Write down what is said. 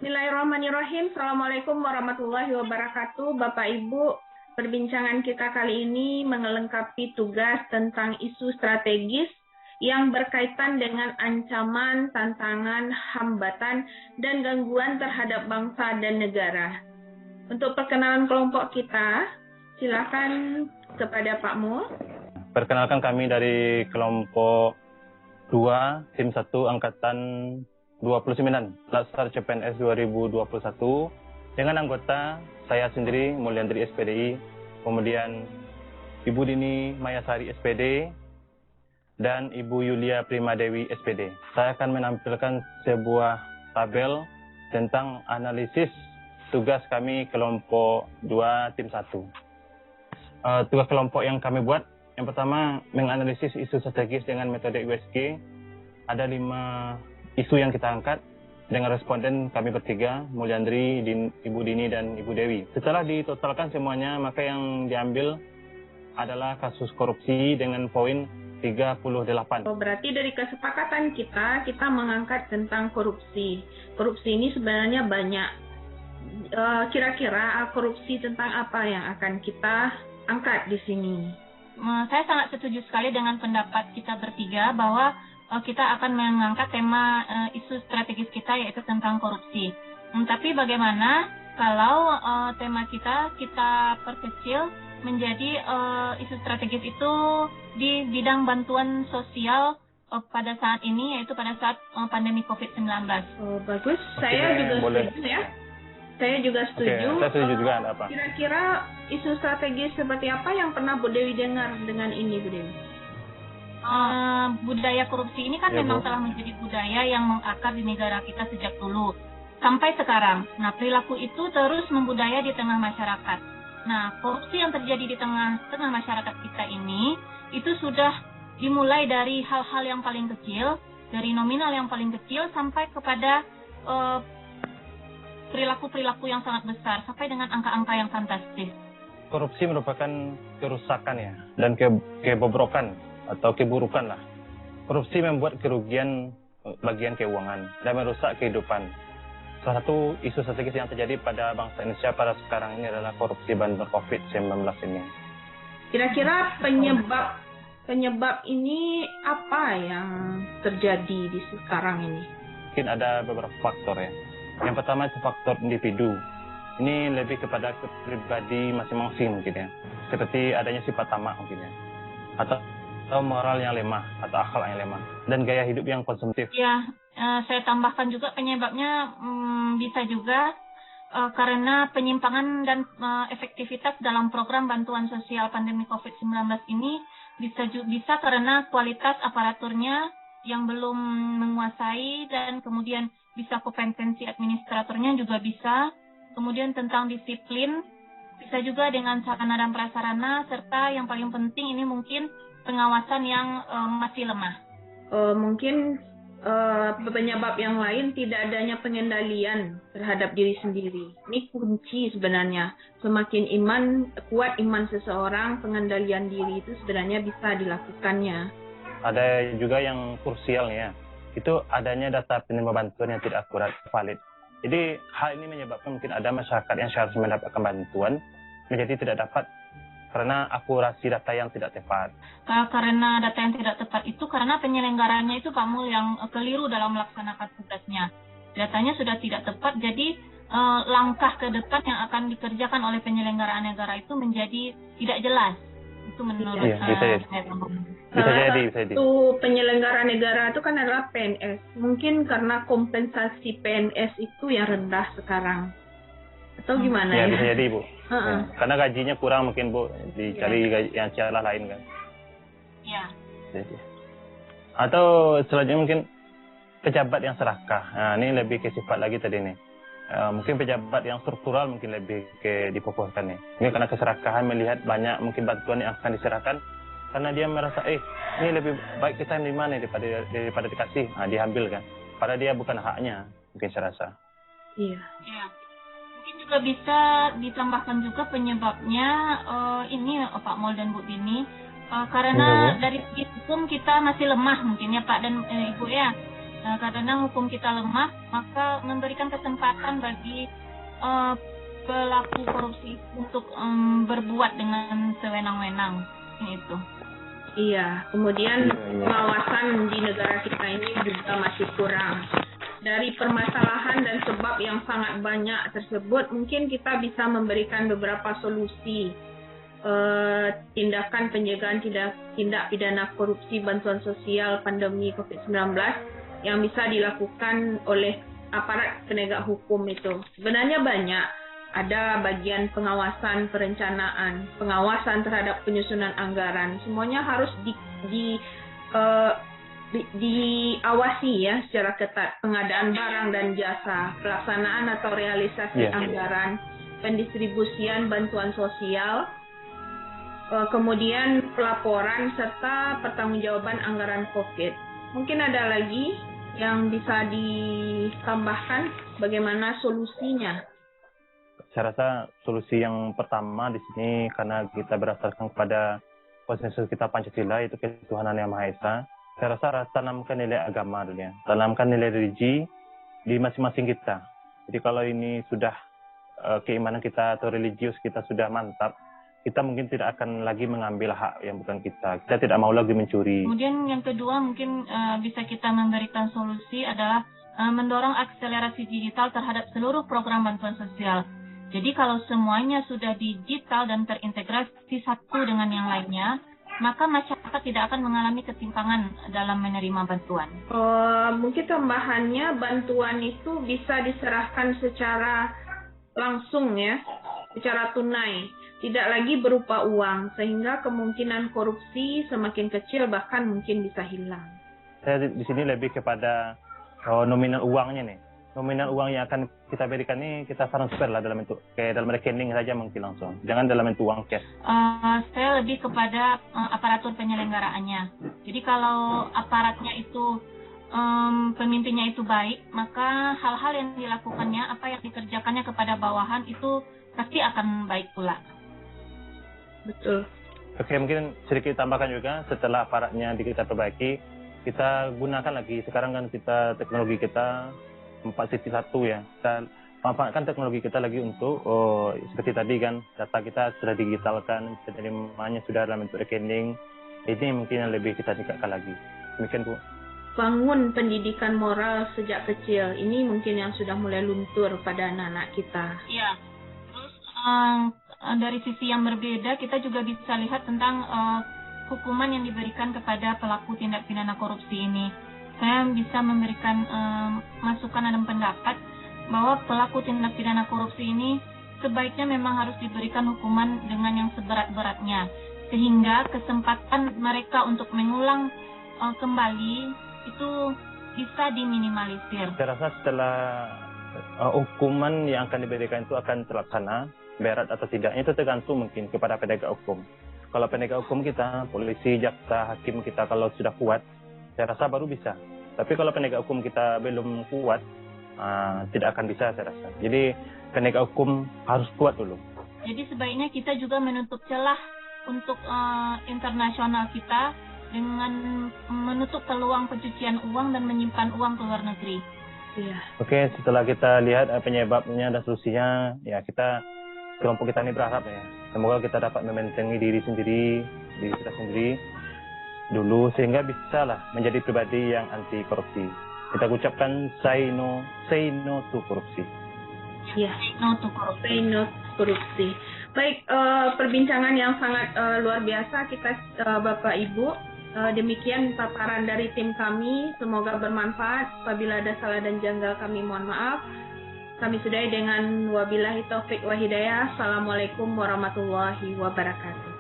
Bismillahirrahmanirrahim. Assalamualaikum warahmatullahi wabarakatuh. Bapak Ibu, perbincangan kita kali ini melengkapi tugas tentang isu strategis yang berkaitan dengan ancaman, tantangan, hambatan, dan gangguan terhadap bangsa dan negara. Untuk perkenalan kelompok kita, silakan kepada Pak Mul. Perkenalkan, kami dari kelompok 2, tim 1, angkatan 29, Laskar CPNS 2021, dengan anggota saya sendiri, Mulyandri SPDI, kemudian Ibu Dini Mayasari SPD, dan Ibu Yulia Primadewi SPD. Saya akan menampilkan sebuah tabel tentang analisis tugas kami kelompok 2, tim 1. Tugas kelompok yang kami buat, yang pertama, menganalisis isu strategis dengan metode USG. Ada 5 isu yang kita angkat dengan responden kami bertiga, Mulyandri, Ibu Dini, dan Ibu Dewi. Setelah ditotalkan semuanya, maka yang diambil adalah kasus korupsi dengan poin 38. Berarti dari kesepakatan kita mengangkat tentang korupsi. Korupsi ini sebenarnya banyak. Kira-kira korupsi tentang apa yang akan kita angkat di sini? Saya sangat setuju sekali dengan pendapat kita bertiga bahwa kita akan mengangkat tema isu strategis kita, yaitu tentang korupsi. Tapi bagaimana kalau tema kita perkecil menjadi isu strategis itu di bidang bantuan sosial pada saat ini, yaitu pada saat pandemi COVID-19. Bagus, saya juga setuju ya. Saya juga setuju. Saya setuju juga. Ada apa? Kira-kira isu strategis seperti apa yang pernah Bu Dewi dengar dengan ini, Bu Dewi? Budaya korupsi ini kan memang telah menjadi budaya yang mengakar di negara kita sejak dulu sampai sekarang. Nah, perilaku itu terus membudaya di tengah masyarakat. Nah, korupsi yang terjadi di tengah masyarakat kita ini itu sudah dimulai dari hal-hal yang paling kecil, dari nominal yang paling kecil sampai kepada perilaku-perilaku yang sangat besar, sampai dengan angka-angka yang fantastis. Korupsi merupakan kerusakan ya, dan kebobrokan atau keburukan lah. Korupsi membuat kerugian bagian keuangan dan merusak kehidupan. Salah satu isu strategis yang terjadi pada bangsa Indonesia pada sekarang ini adalah korupsi bantuan COVID-19 ini. Kira-kira penyebab ini apa yang terjadi di sekarang ini? Mungkin ada beberapa faktor ya. Yang pertama itu faktor individu. Ini lebih kepada pribadi masing-masing mungkin ya. Seperti adanya sifat tamak mungkin ya. Atau moral yang lemah atau akhlak yang lemah, dan gaya hidup yang konsumtif. Ya, saya tambahkan juga penyebabnya bisa juga karena penyimpangan dan efektivitas dalam program bantuan sosial pandemi COVID-19 ini bisa karena kualitas aparaturnya yang belum menguasai, dan kemudian bisa kompetensi administratornya juga bisa. Kemudian tentang disiplin, bisa juga dengan sarana dan prasarana, serta yang paling penting ini mungkin pengawasan yang masih lemah. Mungkin penyebab yang lain tidak adanya pengendalian terhadap diri sendiri. Ini kunci sebenarnya. Semakin kuat iman seseorang, pengendalian diri itu sebenarnya bisa dilakukannya. Ada juga yang krusial ya, itu adanya data penerima bantuan yang tidak akurat, valid. Jadi hal ini menyebabkan mungkin ada masyarakat yang seharusnya mendapatkan bantuan menjadi tidak dapat karena akurasi data yang tidak tepat. Karena data yang tidak tepat itu karena penyelenggaranya itu Pak Mul yang keliru dalam melaksanakan tugasnya. Datanya sudah tidak tepat, jadi langkah ke depan yang akan dikerjakan oleh penyelenggaraan negara itu menjadi tidak jelas. Itu menurut saya. Bisa jadi. Itu penyelenggara negara itu kan adalah PNS. Mungkin karena kompensasi PNS itu yang rendah sekarang. Atau gimana ya? Bisa jadi, Bu. Ya, karena gajinya kurang mungkin, Bu. Dicari yang cara lain kan. Iya. Atau selanjutnya mungkin pejabat yang serakah. Nah, ini lebih ke sifat lagi tadi nih. Mungkin pejabat yang struktural mungkin lebih ke difokuskan nih. Ini karena keserakahan melihat banyak mungkin bantuan yang akan diserahkan, karena dia merasa ini lebih baik kita terima nih daripada dikasih. Nah, diambil kan. Padahal dia bukan haknya, mungkin saya rasa. Iya. Mungkin juga bisa ditambahkan juga penyebabnya ini Pak Mul dan Bu Dini, karena dari segi hukum kita masih lemah mungkin ya Pak dan Ibu ya. Karena hukum kita lemah, maka memberikan kesempatan bagi pelaku korupsi untuk berbuat dengan sewenang-wenang itu. Iya, kemudian pengawasan di negara kita ini juga masih kurang. Dari permasalahan dan sebab yang sangat banyak tersebut, mungkin kita bisa memberikan beberapa solusi. Tindakan pencegahan tindak pidana korupsi bantuan sosial pandemi COVID-19 yang bisa dilakukan oleh aparat penegak hukum itu. Sebenarnya banyak. Ada bagian pengawasan perencanaan, pengawasan terhadap penyusunan anggaran. Semuanya harus diawasi ya secara ketat. Pengadaan barang dan jasa, pelaksanaan atau realisasi anggaran, pendistribusian bantuan sosial, kemudian pelaporan serta pertanggungjawaban anggaran COVID. Mungkin ada lagi yang bisa ditambahkan bagaimana solusinya? Saya rasa solusi yang pertama di sini karena kita berdasarkan kepada konsensus kita Pancasila itu ketuhanan yang Maha Esa. Saya rasa tanamkan nilai agama dulu ya, tanamkan nilai religi di masing-masing kita. Jadi kalau ini sudah keimanan kita atau religius kita sudah mantap, kita mungkin tidak akan lagi mengambil hak yang bukan kita. Kita tidak mau lagi mencuri. Kemudian yang kedua mungkin bisa kita memberikan solusi adalah mendorong akselerasi digital terhadap seluruh program bantuan sosial. Jadi kalau semuanya sudah digital dan terintegrasi satu dengan yang lainnya, maka masyarakat tidak akan mengalami ketimpangan dalam menerima bantuan. Mungkin tambahannya bantuan itu bisa diserahkan secara langsung ya, secara tunai, tidak lagi berupa uang, sehingga kemungkinan korupsi semakin kecil bahkan mungkin bisa hilang. Saya di sini lebih kepada nominal uangnya nih. Nominal uang yang akan kita berikan ini kita transfer lah dalam bentuk kayak dalam rekening saja mungkin langsung, jangan dalam bentuk uang cash. Saya lebih kepada aparatur penyelenggaraannya. Jadi kalau aparatnya itu pemimpinnya itu baik, maka hal-hal yang dilakukannya, apa yang dikerjakannya kepada bawahan itu pasti akan baik pula. Betul. Oke, mungkin sedikit tambahkan juga setelah aparatnya kita perbaiki, kita gunakan lagi sekarang kan kita teknologi kita 4.1 ya, kita manfaatkan teknologi kita lagi untuk seperti tadi kan data kita sudah digitalkan, penerimanya sudah dalam bentuk rekening. Ini mungkin yang lebih kita tingkatkan lagi. Demikian Bu. Bangun pendidikan moral sejak kecil, ini mungkin yang sudah mulai luntur pada anak-anak kita. Iya. Terus dari sisi yang berbeda kita juga bisa lihat tentang hukuman yang diberikan kepada pelaku tindak pidana korupsi ini. Saya bisa memberikan masukan dan pendapat bahwa pelaku tindak pidana korupsi ini sebaiknya memang harus diberikan hukuman dengan yang seberat-beratnya, sehingga kesempatan mereka untuk mengulang kembali itu bisa diminimalisir. Saya rasa setelah hukuman yang akan diberikan itu akan terlaksana, berat atau tidaknya itu tergantung mungkin kepada penegak hukum. Kalau penegak hukum kita, polisi, jaksa, hakim kita kalau sudah kuat, saya rasa baru bisa. Tapi kalau penegak hukum kita belum kuat, tidak akan bisa saya rasa. Jadi penegak hukum harus kuat dulu. Jadi sebaiknya kita juga menutup celah untuk internasional kita dengan menutup peluang pencucian uang dan menyimpan uang ke luar negeri. Iya. Oke, setelah kita lihat penyebabnya dan solusinya, ya kelompok kita ini berharap ya, semoga kita dapat memaintain diri kita sendiri dulu sehingga bisa lah menjadi pribadi yang anti korupsi. Kita ucapkan say no to korupsi. Iya, say no to korupsi. Baik, perbincangan yang sangat luar biasa kita Bapak Ibu. Demikian paparan dari tim kami, semoga bermanfaat. Apabila ada salah dan janggal kami mohon maaf. Kami sudahi dengan wabillahi taufik wa hidayah. Assalamualaikum warahmatullahi wabarakatuh.